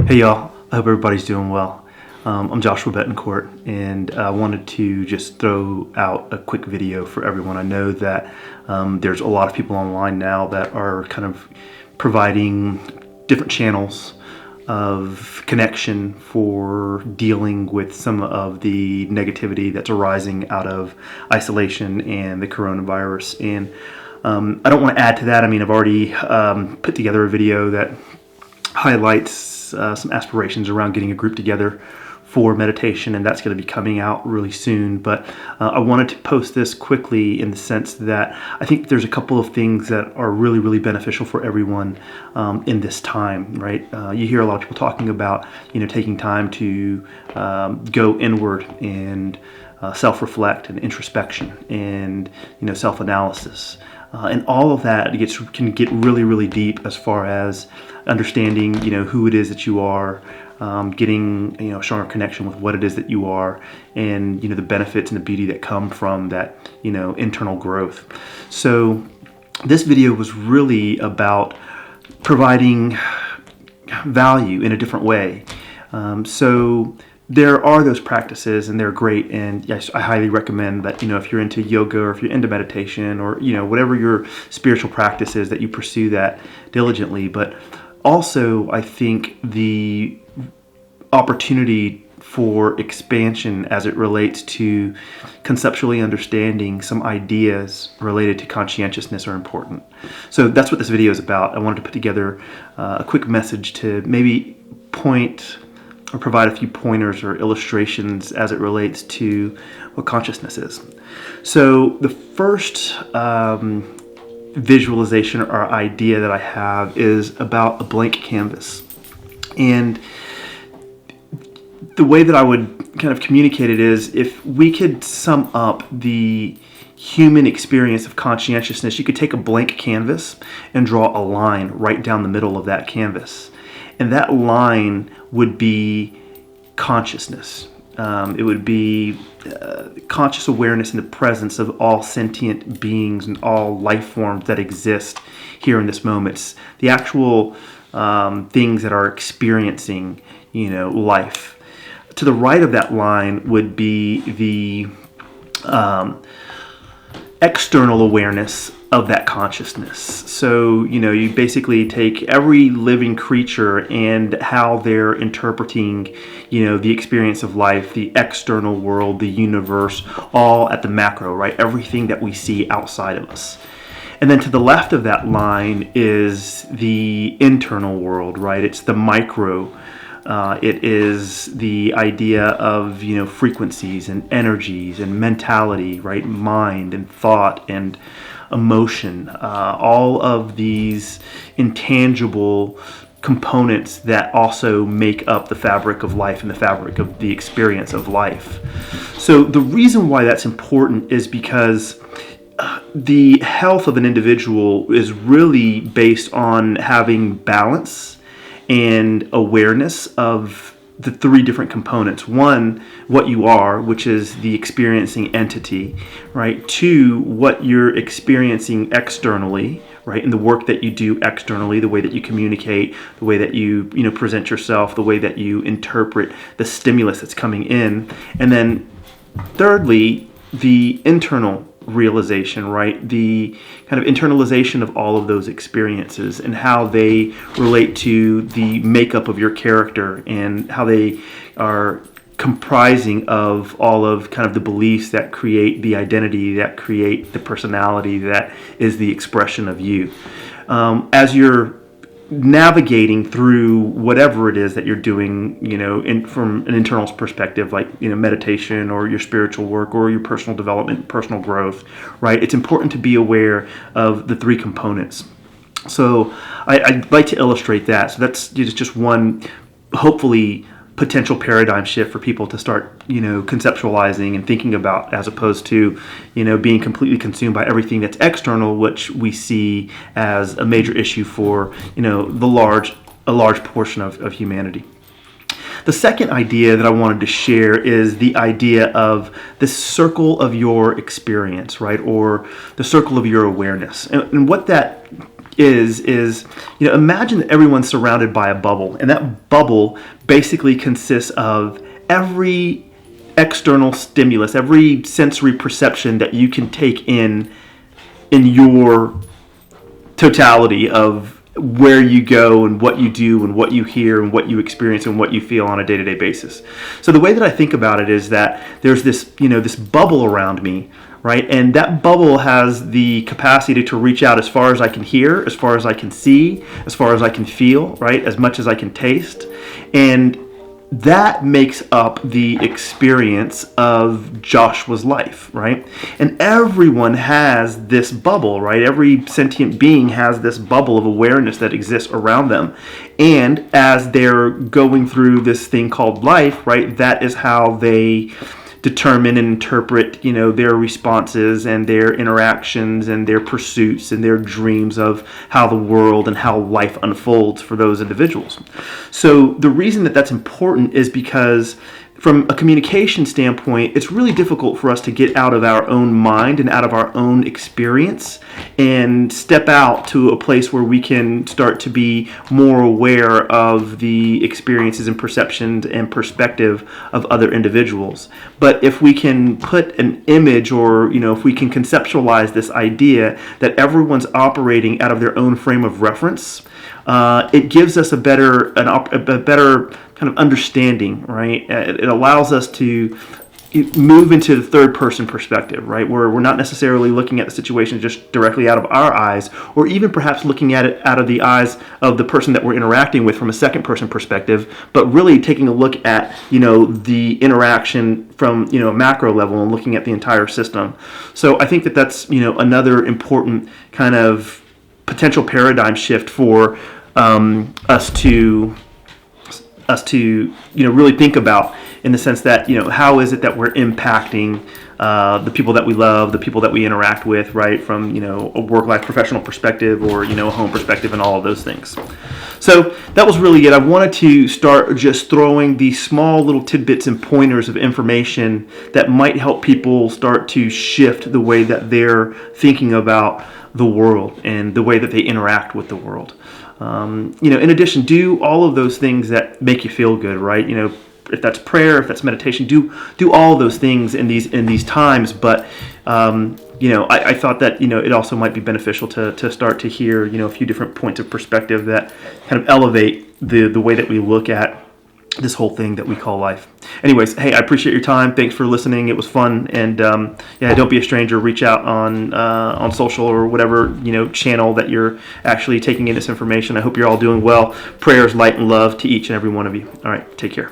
Hey y'all, I hope everybody's doing well. I'm Joshua Betancourt, and I wanted to just throw out a quick video for everyone. I know that there's a lot of people online now that are kind of providing different channels of connection for dealing with some of the negativity that's arising out of isolation and the coronavirus. And I don't want to add to that. I mean, I've already put together a video that highlights some aspirations around getting a group together for meditation, and that's going to be coming out really soon. But I wanted to post this quickly in the sense that I think there's a couple of things that are really, really beneficial for everyone in this time, right? You hear a lot of people talking about, taking time to go inward and self-reflect and introspection and, self-analysis. And all of that can get really, really deep as far as understanding, who it is that you are, getting, a stronger connection with what it is that you are, and, the benefits and the beauty that come from that, internal growth. So this video was really about providing value in a different way. So there are those practices, and they're great, and yes, I highly recommend that, if you're into yoga or if you're into meditation or, whatever your spiritual practice is, that you pursue that diligently. But also, I think the opportunity for expansion as it relates to conceptually understanding some ideas related to conscientiousness are important. So that's what this video is about. I wanted to put together a quick message to maybe point or provide a few pointers or illustrations as it relates to what consciousness is. So the first visualization or idea that I have is about a blank canvas. And the way that I would kind of communicate it is, if we could sum up the human experience of conscientiousness, you could take a blank canvas and draw a line right down the middle of that canvas. And that line would be consciousness. It would be conscious awareness in the presence of all sentient beings and all life forms that exist here in this moment. It's the actual things that are experiencing, life. To the right of that line would be the external awareness of that consciousness. So, you basically take every living creature and how they're interpreting, the experience of life, the external world, the universe, all at the macro, right? Everything that we see outside of us. And then to the left of that line is the internal world, right? It's the micro. It is the idea of, frequencies and energies and mentality, right? Mind and thought and emotion, all of these intangible components that also make up the fabric of life and the fabric of the experience of life. So the reason why that's important is because the health of an individual is really based on having balance and awareness of the three different components. One, what you are, which is the experiencing entity, right? Two, what you're experiencing externally, right? And the work that you do externally, the way that you communicate, the way that you, present yourself, the way that you interpret the stimulus that's coming in. And then thirdly, the internal realization, right? The kind of internalization of all of those experiences and how they relate to the makeup of your character and how they are comprising of all of kind of the beliefs that create the identity, that create the personality, that is the expression of you. As you're navigating through whatever it is that you're doing, from an internal perspective, like, meditation or your spiritual work or your personal development, personal growth, right? It's important to be aware of the three components. So I'd like to illustrate that. So that's just one, hopefully, potential paradigm shift for people to start, conceptualizing and thinking about, as opposed to, being completely consumed by everything that's external, which we see as a major issue for, a large portion of humanity. The second idea that I wanted to share is the idea of the circle of your experience, right? Or the circle of your awareness. And what that is imagine that everyone's surrounded by a bubble, and that bubble basically consists of every external stimulus, every sensory perception that you can take in your totality of where you go and what you do and what you hear and what you experience and what you feel on a day-to-day basis. So the way that I think about it is that there's this bubble around me, right? And that bubble has the capacity to reach out as far as I can hear, as far as I can see, as far as I can feel, right? As much as I can taste. And that makes up the experience of Joshua's life, right? And everyone has this bubble, right? Every sentient being has this bubble of awareness that exists around them. And as they're going through this thing called life, right, that is how they determine and interpret, their responses and their interactions and their pursuits and their dreams of how the world and how life unfolds for those individuals. So the reason that that's important is because from a communication standpoint, it's really difficult for us to get out of our own mind and out of our own experience and step out to a place where we can start to be more aware of the experiences and perceptions and perspective of other individuals. But if we can put an image or, if we can conceptualize this idea that everyone's operating out of their own frame of reference, it gives us a better kind of understanding, right? It allows us to move into the third person perspective, right? Where we're not necessarily looking at the situation just directly out of our eyes, or even perhaps looking at it out of the eyes of the person that we're interacting with from a second person perspective, but really taking a look at, the interaction from, a macro level and looking at the entire system. So I think that that's, another important kind of potential paradigm shift for us to really think about, in the sense that how is it that we're impacting the people that we love, the people that we interact with, right, from a work-life professional perspective or a home perspective and all of those things. So that was really it. I wanted to start just throwing these small little tidbits and pointers of information that might help people start to shift the way that they're thinking about the world and the way that they interact with the world. In addition, do all of those things that make you feel good, right? If that's prayer, if that's meditation, do all of those things in these times. But I thought that it also might be beneficial to start to hear a few different points of perspective that kind of elevate the way that we look at this whole thing that we call life. Anyways, hey, I appreciate your time. Thanks for listening. It was fun. And don't be a stranger. Reach out on social or whatever channel that you're actually taking in this information. I hope you're all doing well. Prayers, light, and love to each and every one of you. All right, take care.